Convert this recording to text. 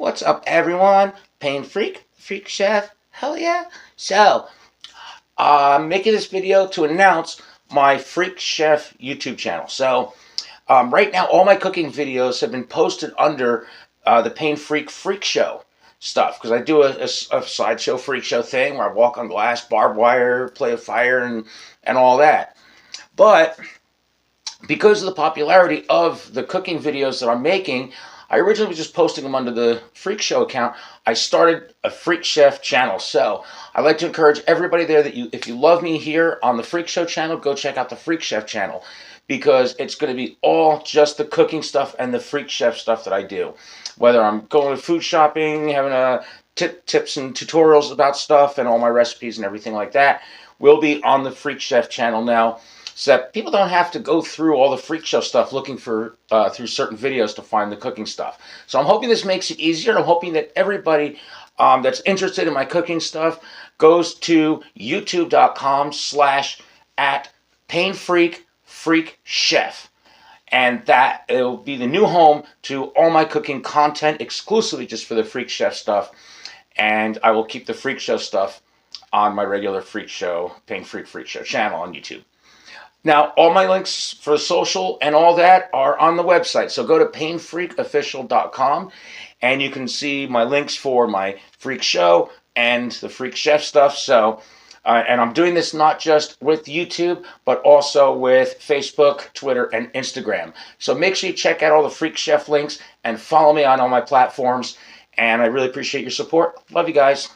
What's up, everyone? Pain Freak, Freak Chef, hell yeah. So, I'm making this video to announce my Freak Chef YouTube channel. So, right now, all my cooking videos have been posted under the Pain Freak Freak Show stuff, because I do a sideshow freak show thing where I walk on glass, barbed wire, play with fire, and all that. But because of the popularity of the cooking videos that I'm making, I originally was just posting them under the Freak Show account. I started a Freak Chef channel. So I'd like to encourage everybody there that if you love me here on the Freak Show channel, go check out the Freak Chef channel, because it's going to be all just the cooking stuff and the Freak Chef stuff that I do. Whether I'm going to food shopping, having tips and tutorials about stuff and all my recipes and everything like that will be on the Freak Chef channel now, so that people don't have to go through all the Freak Show stuff looking for through certain videos to find the cooking stuff. So I'm hoping this makes it easier. I'm hoping that everybody that's interested in my cooking stuff goes to youtube.com/@PainFreakFreakChef. And that it'll be the new home to all my cooking content exclusively just for the Freak Chef stuff. And I will keep the Freak Show stuff on my regular Freak Show, Pain Freak Freak Show channel on YouTube. Now, all my links for social and all that are on the website. So go to painfreakofficial.com and you can see my links for my Freak Show and the Freak Chef stuff. So, and I'm doing this not just with YouTube, but also with Facebook, Twitter, and Instagram. So make sure you check out all the Freak Chef links and follow me on all my platforms. And I really appreciate your support. Love you guys.